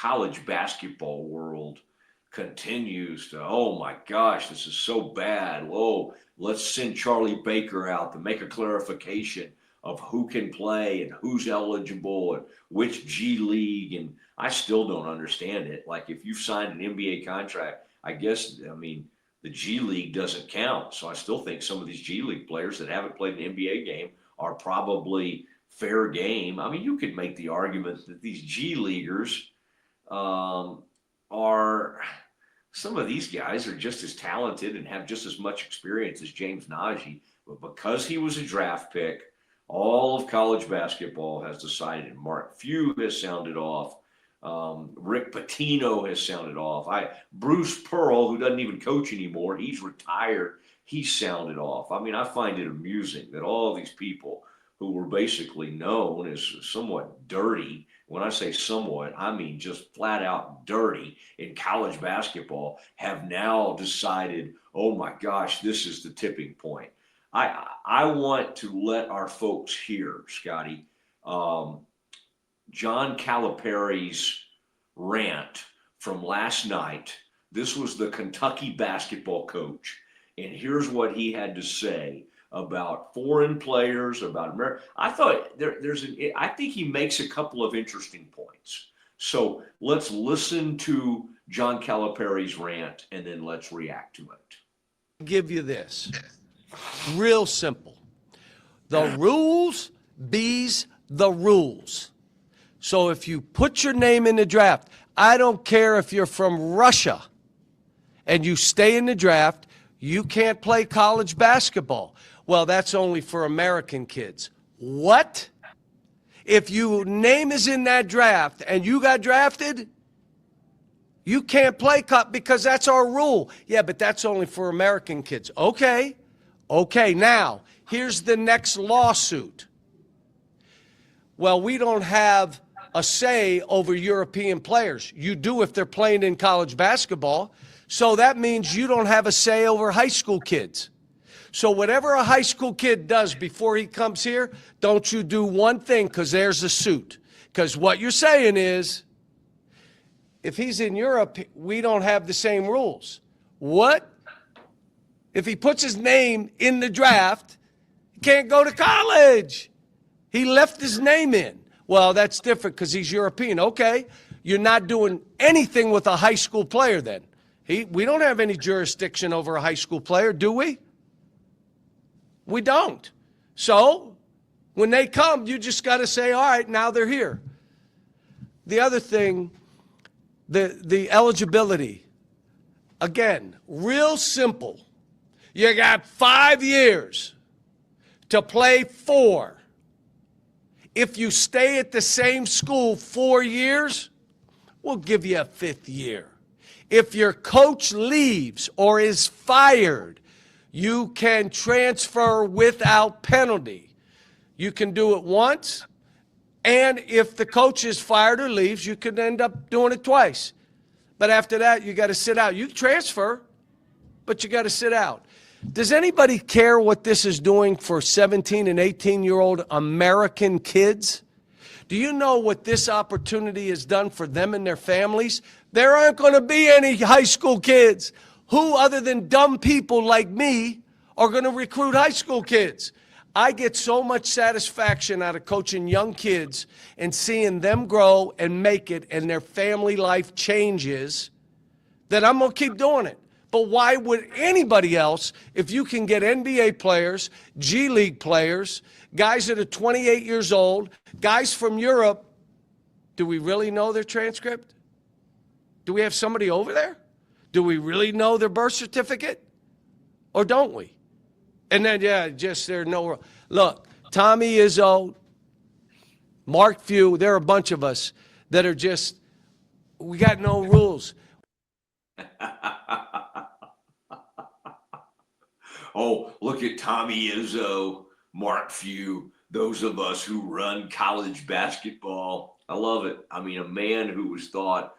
college basketball world continues to, oh my gosh, this is so bad. Whoa, let's send Charlie Baker out to make a clarification of who can play and who's eligible and which G League. And I still don't understand it. Like, if you've signed an NBA contract, I guess, I mean, the G League doesn't count. So I still think some of these G League players that haven't played an NBA game are probably fair game. I mean, you could make the argument that these G Leaguers are, some of these guys are just as talented and have just as much experience as James Najee. But because he was a draft pick, all of college basketball has decided. Mark Few has sounded off. Rick Pitino has sounded off. Bruce Pearl, who doesn't even coach anymore, he's retired. He's sounded off. I mean, I find it amusing that all these people who were basically known as somewhat dirty, when I say somewhat, I mean just flat out dirty in college basketball, have now decided, oh my gosh, this is the tipping point. I want to let our folks hear, Scotty, John Calipari's rant from last night. This was the Kentucky basketball coach, and here's what he had to say about foreign players, about America. I thought I think he makes a couple of interesting points. So let's listen to John Calipari's rant, and then let's react to it. Give you this. Real simple. The rules bees the rules. So if you put your name in the draft, I don't care if you're from Russia and you stay in the draft, you can't play college basketball. Well, that's only for American kids. What? If your name is in that draft and you got drafted, you can't play because that's our rule. Yeah, but that's only for American kids. Okay. Okay, now, here's the next lawsuit. Well, we don't have a say over European players. You do if they're playing in college basketball. So that means you don't have a say over high school kids. So whatever a high school kid does before he comes here, don't you do one thing, because there's a suit. Because what you're saying is, if he's in Europe, we don't have the same rules. What? If he puts his name in the draft, he can't go to college. He left his name in. Well, that's different because he's European. Okay, you're not doing anything with a high school player then. We don't have any jurisdiction over a high school player, do we? We don't. So when they come, you just got to say, all right, now they're here. The other thing, the eligibility, again, real simple. You got 5 years to play 4. If you stay at the same school 4 years, we'll give you a 5th year. If your coach leaves or is fired, you can transfer without penalty. You can do it once, and if the coach is fired or leaves, you could end up doing it twice. But after that, you got to sit out. You can transfer, but you got to sit out. Does anybody care what this is doing for 17 and 18-year-old American kids? Do you know what this opportunity has done for them and their families? There aren't going to be any high school kids. Who other than dumb people like me are going to recruit high school kids? I get so much satisfaction out of coaching young kids and seeing them grow and make it and their family life changes that I'm going to keep doing it. But why would anybody else, if you can get NBA players, G League players, guys that are 28 years old, guys from Europe, do we really know their transcript? Do we have somebody over there? Do we really know their birth certificate? Or don't we? And then, yeah, just there's no. Look, Tommy Izzo, Mark Few, there are a bunch of us that are just, we got no rules. Oh, look at Tommy Izzo, Mark Few, those of us who run college basketball. I love it. I mean, a man who was thought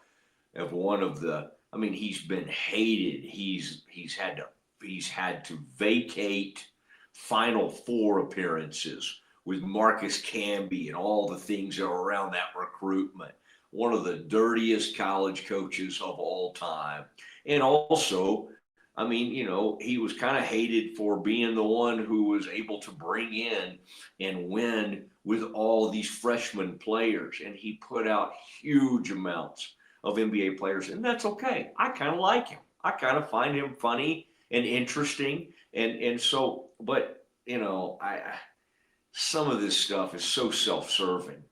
of one of the, I mean, he's been hated. He's had to vacate Final Four appearances with Marcus Camby and all the things that are around that recruitment. one of the dirtiest college coaches of all time. And also, I mean, he was kind of hated for being the one who was able to bring in and win with all these freshman players. And he put out huge amounts of NBA players, and that's okay. I kind of like him. I kind of find him funny and interesting. And so, but some of this stuff is so self-serving.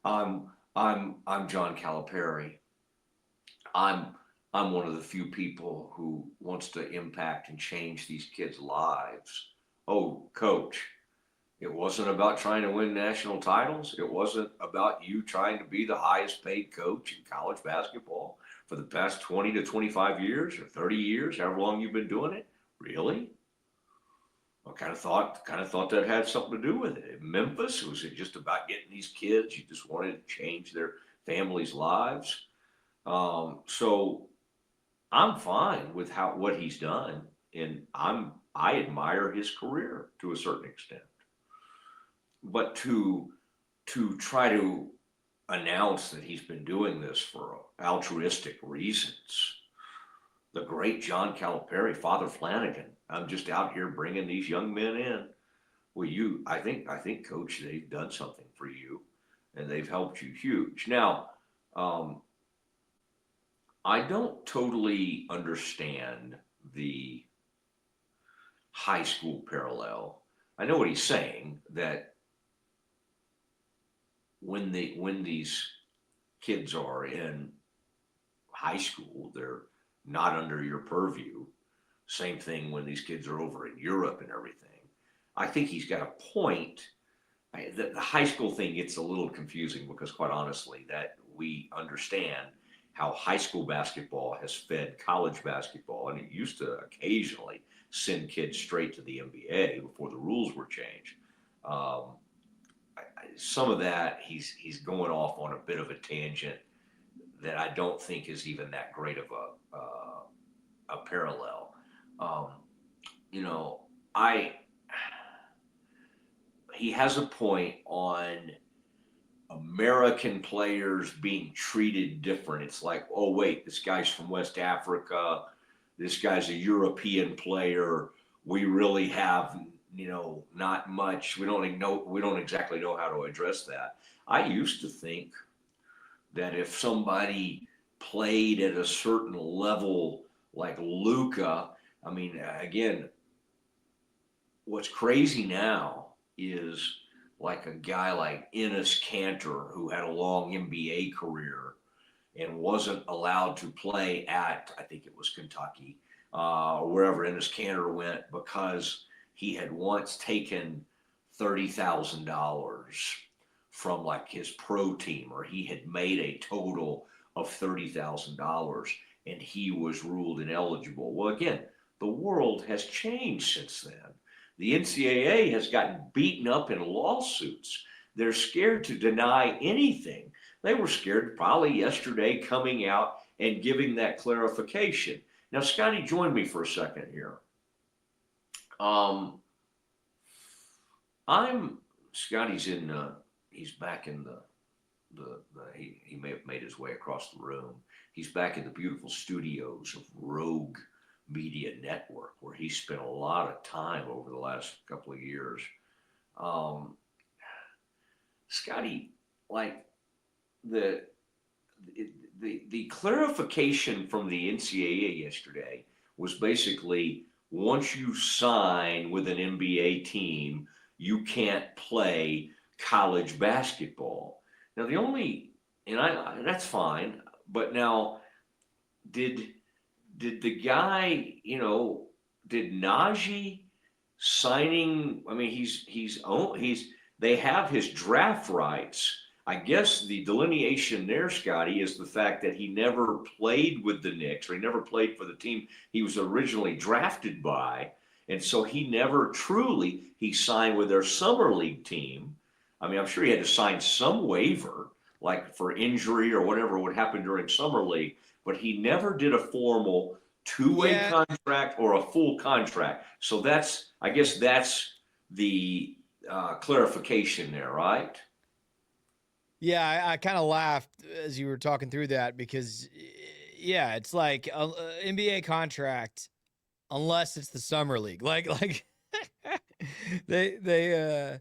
I'm John Calipari. I'm I'm one of the few people who wants to impact and change these kids' lives. Oh, coach, it wasn't about trying to win national titles. It wasn't about you trying to be the highest paid coach in college basketball for the past 20 to 25 years or 30 years, however long you've been doing it. Really? I kind of thought that had something to do with it. In Memphis, was it just about getting these kids? You just wanted to change their families' lives. So I'm fine with what he's done, and I admire his career to a certain extent. But to try to announce that he's been doing this for altruistic reasons, the great John Calipari, Father Flanagan. I'm just out here bringing these young men in. Well, I think, Coach, they've done something for you, and they've helped you huge. Now, I don't totally understand the high school parallel. I know what he's saying, that when these kids are in high school, they're not under your purview. Same thing when these kids are over in Europe and everything. I think he's got a point. The high school thing gets a little confusing because, quite honestly, that we understand how high school basketball has fed college basketball, and it used to occasionally send kids straight to the NBA before the rules were changed. Um, some of that he's going off on a bit of a tangent that I don't think is even that great of a parallel. Um, you know, I he has a point on American players being treated different. It's like, oh wait, this guy's from West Africa, this guy's a European player. We really have, not much. We don't exactly know how to address that. I used to think that if somebody played at a certain level like Luca, I mean, again, what's crazy now is like a guy like Enes Kanter, who had a long NBA career and wasn't allowed to play at, I think it was Kentucky, or wherever Enes Kanter went, because he had once taken $30,000 from like his pro team, or he had made a total of $30,000 and he was ruled ineligible. Well, again, the world has changed since then. The NCAA has gotten beaten up in lawsuits. They're scared to deny anything. They were scared probably yesterday coming out and giving that clarification. Now, Scotty, join me for a second here. I'm Scotty's he's back in he may have made his way across the room. He's back in the beautiful studios of Rogue Media Network, where he spent a lot of time over the last couple of years. Scotty, like the the clarification from the NCAA yesterday was basically, once you sign with an NBA team, you can't play college basketball. Now the only, and that's fine, but now did the guy, did Najee signing? I mean, they have his draft rights. I guess the delineation there, Scotty, is the fact that he never played with the Knicks, or he never played for the team he was originally drafted by. And so he signed with their summer league team. I mean, I'm sure he had to sign some waiver, like for injury or whatever would happen during summer league, but he never did a formal two-way contract or a full contract. So I guess that's the clarification there, right? Yeah, I kind of laughed as you were talking through that because, yeah, it's like a NBA contract unless it's the summer league. Like they they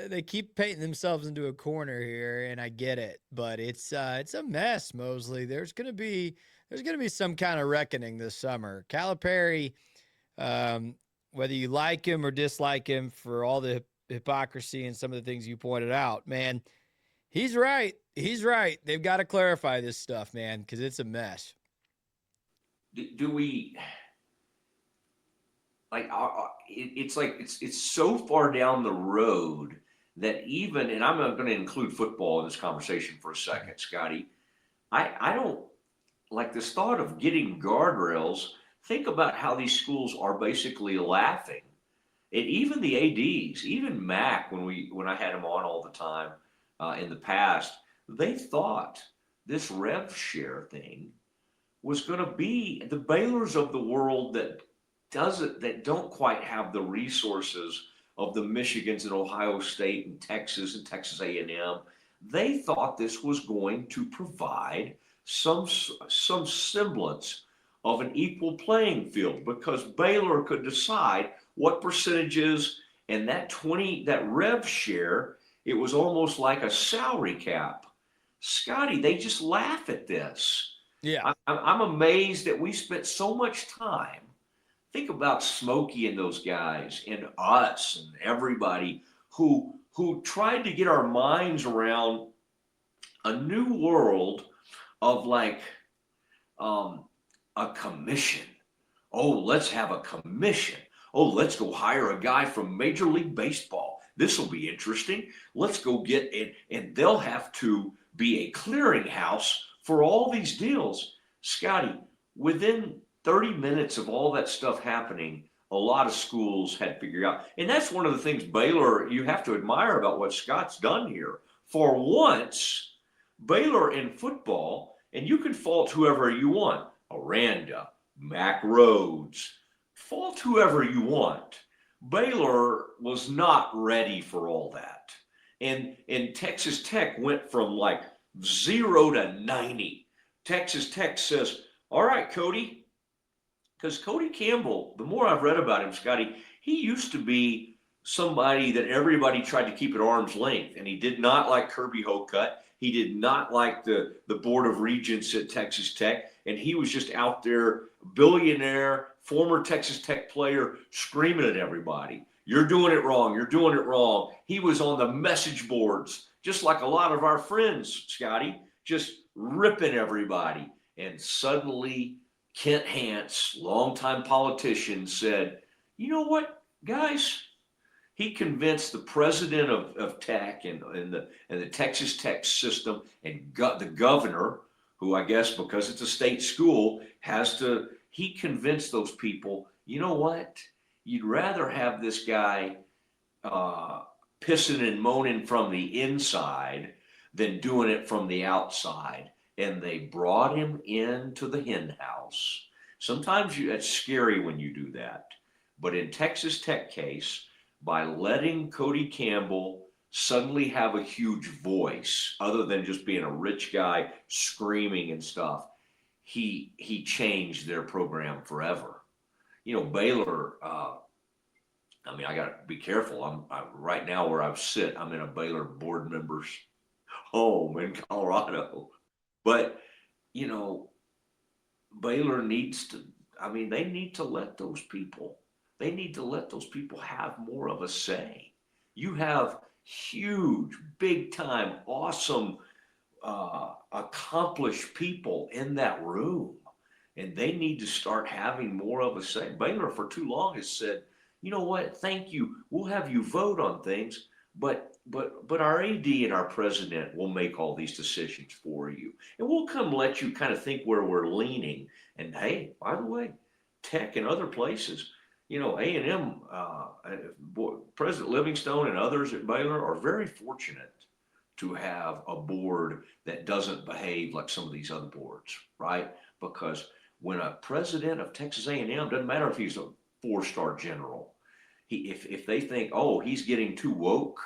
they keep painting themselves into a corner here, and I get it, but it's a mess, Mosley. There's gonna be some kind of reckoning this summer. Calipari, um, whether you like him or dislike him for all the hypocrisy and some of the things you pointed out, man, he's right. He's right. They've got to clarify this stuff, man, because it's a mess. Do we it's like it's so far down the road that even, and I'm going to include football in this conversation for a second, Scotty. I don't like this thought of getting guardrails. Think about how these schools are basically laughing. And even the ADs, even Mac, when I had him on all the time in the past, they thought this rev share thing was going to be the Baylors of the world that don't quite have the resources of the Michigans and Ohio State and Texas A&M. They thought this was going to provide some semblance of an equal playing field because Baylor could decide what percentages, and that rev share, it was almost like a salary cap. Scotty, they just laugh at this. Yeah. I'm amazed that we spent so much time. Think about Smokey and those guys and us and everybody who tried to get our minds around a new world of like a commission. Oh, let's have a commission. Oh, let's go hire a guy from Major League Baseball. This will be interesting. Let's go get it, and they'll have to be a clearinghouse for all these deals. Scotty, within 30 minutes of all that stuff happening, a lot of schools had figured out. And that's one of the things Baylor, you have to admire about what Scott's done here. For once, Baylor in football, and you can fault whoever you want, Aranda, Mac Rhodes, fault whoever you want. Baylor was not ready for all that. And Texas Tech went from like 0 to 90. Texas Tech says, all right, Cody, because Cody Campbell, the more I've read about him, Scotty, he used to be somebody that everybody tried to keep at arm's length, and he did not like Kirby Hocutt. He did not like the Board of Regents at Texas Tech, and he was just out there, billionaire, former Texas Tech player, screaming at everybody. You're doing it wrong. You're doing it wrong. He was on the message boards, just like a lot of our friends, Scotty, just ripping everybody. And suddenly, Kent Hance, longtime politician, said, you know what, guys? He convinced the president of Tech and the Texas Tech system and the governor, who I guess because it's a state school, he convinced those people, you know what? You'd rather have this guy pissing and moaning from the inside than doing it from the outside. And they brought him into the hen house. Sometimes it's scary when you do that. But in Texas Tech case, by letting Cody Campbell suddenly have a huge voice, other than just being a rich guy screaming and stuff, he changed their program forever. You know, Baylor, I mean, I got to be careful. I'm right now where I sit, I'm in a Baylor board member's home in Colorado. But, you know, Baylor needs to, I mean, they need to let those people have more of a say. You have huge, big time, awesome, accomplished people in that room, and they need to start having more of a say. Baylor for too long has said, you know what, thank you, we'll have you vote on things, but our AD and our president will make all these decisions for you, and we'll come let you kind of think where we're leaning. And hey, by the way, Tech and other places, you know, A&M, President Livingstone and others at Baylor are very fortunate to have a board that doesn't behave like some of these other boards, right? Because when a president of Texas A&M, doesn't matter if he's a 4-star general, if they think, oh, he's getting too woke,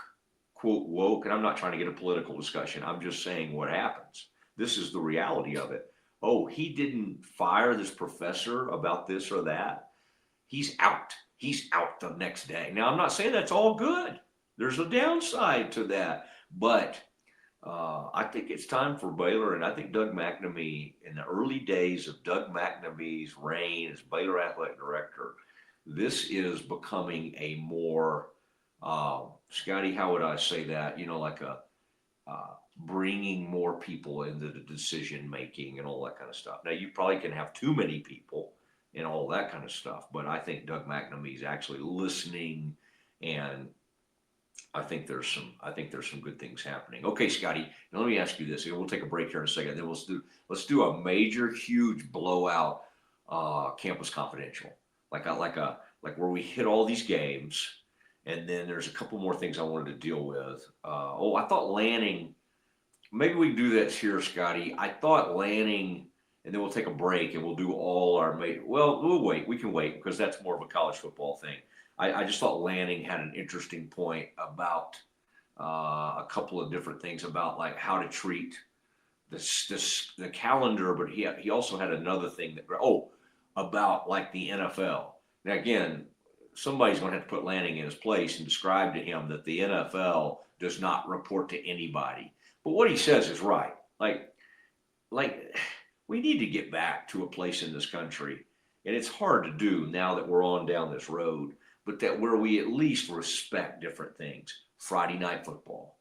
quote woke, and I'm not trying to get a political discussion. I'm just saying what happens. This is the reality of it. Oh, he didn't fire this professor about this or that. He's out. He's out the next day. Now, I'm not saying that's all good. There's a downside to that. But I think it's time for Baylor, and I think Doug McNamee, in the early days of Doug McNamee's reign as Baylor athletic director, this is becoming a more, Scotty, how would I say that? Like a bringing more people into the decision making and all that kind of stuff. Now, you probably can have too many people and all that kind of stuff, but I think Doug McNamee's actually listening, and I think there's some good things happening. Okay, Scotty, now let me ask you this. We'll take a break here in a second. Then let's do a major, huge blowout Campus Confidential, like where we hit all these games, and then there's a couple more things I wanted to deal with. I thought Lanning. Maybe we can do that here, Scotty. I thought Lanning, and then we'll take a break and we'll do all our. Well, we'll wait. We can wait because that's more of a college football thing. I just thought Lanning had an interesting point about a couple of different things about like how to treat the calendar, but he also had another thing about like the NFL. Now again, somebody's going to have to put Lanning in his place and describe to him that the NFL does not report to anybody. But what he says is right. Like we need to get back to a place in this country, and it's hard to do now that we're on down this road, but that where we at least respect different things. Friday night football,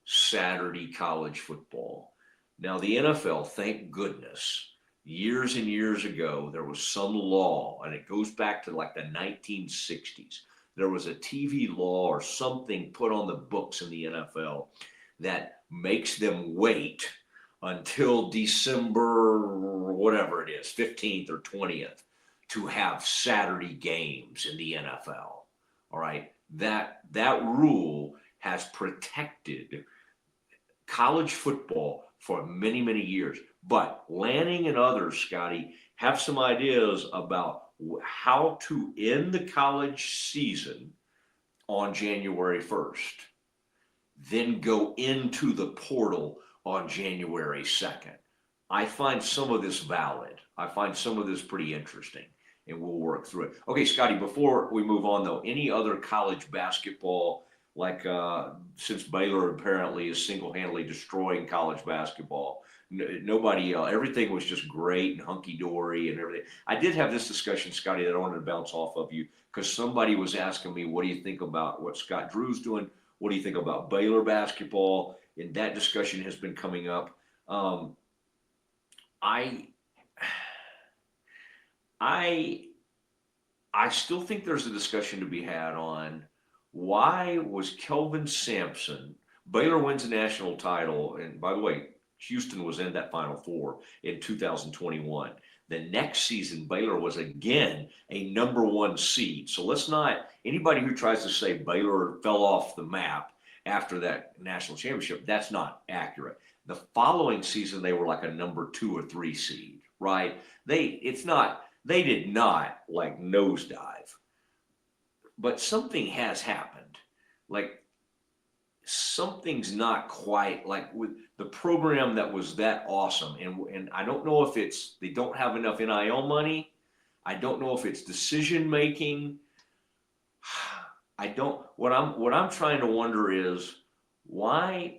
Saturday college football. Now the NFL, thank goodness, years and years ago, there was some law, and it goes back to like the 1960s. There was a TV law or something put on the books in the NFL that makes them wait until December, whatever it is, 15th or 20th, to have Saturday games in the NFL. All right. That rule has protected college football for many, many years. But Lanning and others, Scotty, have some ideas about how to end the college season on January 1st, then go into the portal on January 2nd. I find some of this valid. I find some of this pretty interesting, and we'll work through it. Okay, Scotty, before we move on, though, any other college basketball, like since Baylor apparently is single-handedly destroying college basketball, nobody else, everything was just great and hunky-dory and everything. I did have this discussion, Scotty, that I wanted to bounce off of you, because somebody was asking me, what do you think about what Scott Drew's doing? What do you think about Baylor basketball? And that discussion has been coming up. I still think there's a discussion to be had on why was Kelvin Sampson, Baylor wins a national title, and by the way, Houston was in that Final Four in 2021. The next season, Baylor was again a number one seed. So let's not, anybody who tries to say Baylor fell off the map after that national championship, that's not accurate. The following season, they were like a number 2 or 3 seed, right? They did not like nosedive, but something has happened. Like something's not quite like with the program that was that awesome. And I don't know if it's, they don't have enough NIL money. I don't know if it's decision making. What I'm trying to wonder is why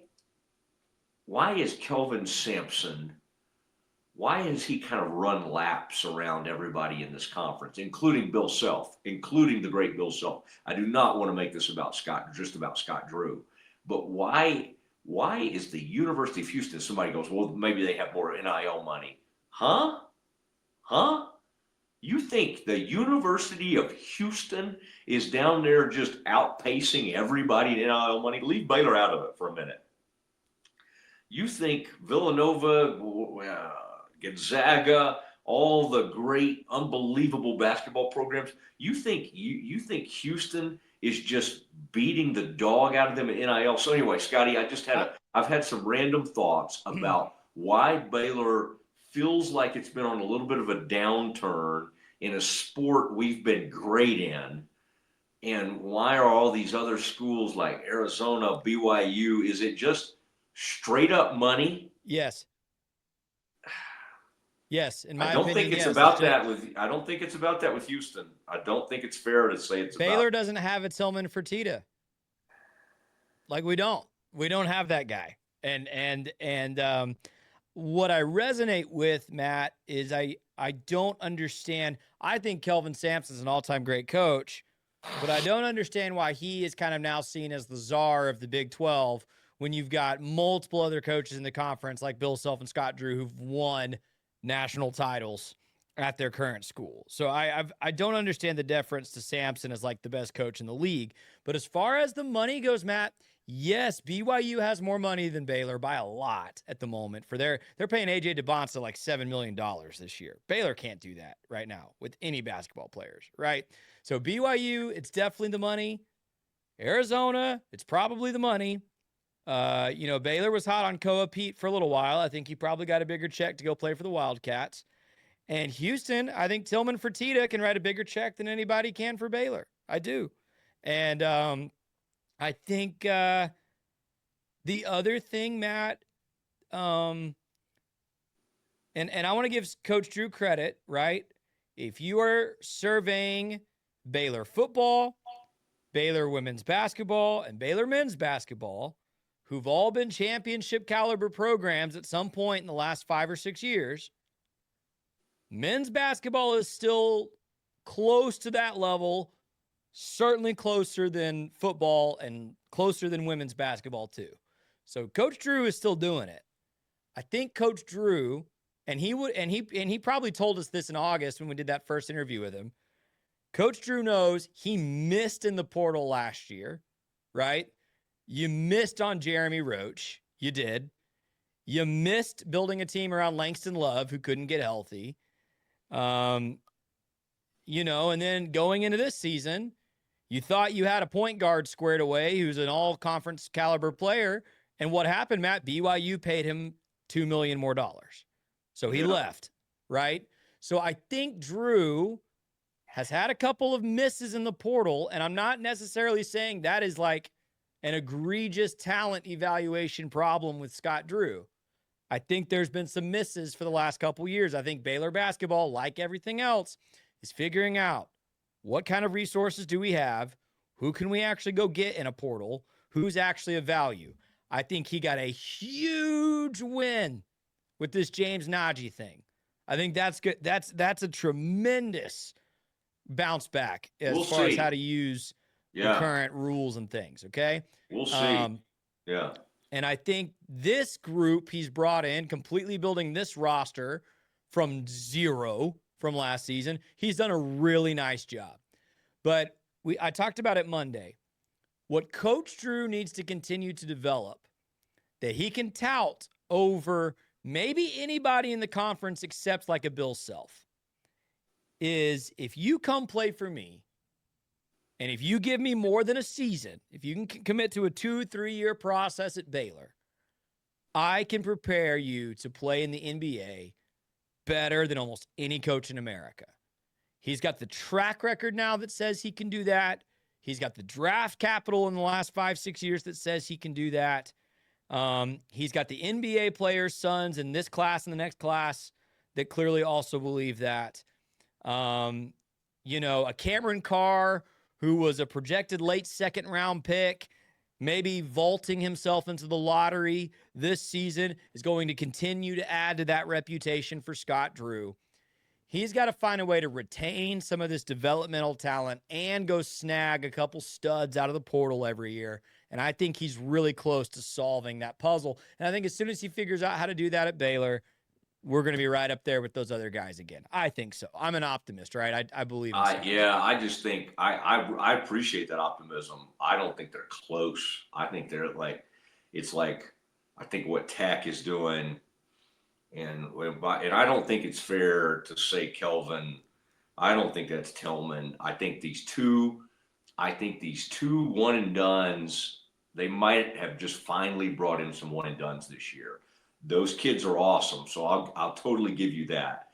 is Kelvin Sampson, why has he kind of run laps around everybody in this conference, including Bill Self, including the great Bill Self? I do not want to make this about just about Scott Drew, but why is the University of Houston, somebody goes, well, maybe they have more NIL money. Huh? You think the University of Houston is down there just outpacing everybody in NIL money? Leave Baylor out of it for a minute. You think Villanova, Gonzaga, all the great, unbelievable basketball programs, you think Houston is just beating the dog out of them at NIL? So anyway, Scotty, I've had some random thoughts about why Baylor feels like it's been on a little bit of a downturn in a sport we've been great in, And why are all these other schools like Arizona, BYU? Is it just straight up money? Yes. Yes, in I my don't think opinion, it's yes. It's about just that with. I don't think it's about that with Houston. I don't think it's fair to say it's about. Baylor doesn't have a Tillman Fertitta. Like we don't. We don't have that guy. And what I resonate with, Matt, is I don't understand. I think Kelvin Sampson's an all-time great coach, but I don't understand why he is kind of now seen as the czar of the Big 12 when you've got multiple other coaches in the conference like Bill Self and Scott Drew who've won national titles at their current school. So I don't understand the deference to Sampson as like the best coach in the league. But as far as the money goes, Matt, yes, BYU has more money than Baylor by a lot at the moment. They're paying AJ DeBonsa like $7 million this year. Baylor can't do that right now with any basketball players, right? So BYU, it's definitely the money. Arizona, it's probably the money. Baylor was hot on Koa Pete for a little while. I think he probably got a bigger check to go play for the Wildcats. And Houston, I think Tillman Fertitta can write a bigger check than anybody can for Baylor. I do. And I think the other thing, Matt, and I want to give Coach Drew credit, right? If you are surveying Baylor football, Baylor women's basketball, and Baylor men's basketball, who've all been championship caliber programs at some point in the last 5 or 6 years, men's basketball is still close to that level, certainly closer than football and closer than women's basketball too. So Coach Drew is still doing it. I think Coach Drew, and he probably told us this in August when we did that first interview with him. Coach Drew knows he missed in the portal last year, right? You missed on Jeremy Roach. You did. You missed building a team around Langston Love, who couldn't get healthy. And then going into this season, you thought you had a point guard squared away who's an all-conference caliber player. And what happened, Matt? BYU paid him $2 million more. So he left, right? So I think Drew has had a couple of misses in the portal, and I'm not necessarily saying that is like an egregious talent evaluation problem with Scott Drew. I think there's been some misses for the last couple years. I think Baylor basketball, like everything else, is figuring out what kind of resources do we have? Who can we actually go get in a portal? Who's actually of value? I think he got a huge win with this James Najee thing. I think that's good. That's a tremendous bounce back as far as how to use the current rules and things. Okay. We'll see. Yeah. And I think this group he's brought in, completely building this roster from zero from last season, he's done a really nice job. But I talked about it Monday. What Coach Drew needs to continue to develop that he can tout over maybe anybody in the conference except like a Bill Self is if you come play for me, and if you give me more than a season, if you can commit to a 2-3 year process at Baylor, I can prepare you to play in the NBA better than almost any coach in America. He's got the track record now that says he can do that. He's got the draft capital in the last 5-6 years that says he can do that. He's got the NBA players' sons in this class and the next class that clearly also believe that. A Cameron Carr, who was a projected late second round pick, maybe vaulting himself into the lottery this season, is going to continue to add to that reputation for Scott Drew. He's got to find a way to retain some of this developmental talent and go snag a couple studs out of the portal every year. And I think he's really close to solving that puzzle. And I think as soon as he figures out how to do that at Baylor, we're going to be right up there with those other guys again. I think so. I'm an optimist, right? I believe in I just think I appreciate that optimism. I don't think they're close. I think they're I think what Tech is doing, and I don't think it's fair to say Kelvin. I don't think that's Tillman. I think these two one and dones, they might have just finally brought in some one and dones this year. Those kids are awesome, so I'll totally give you that.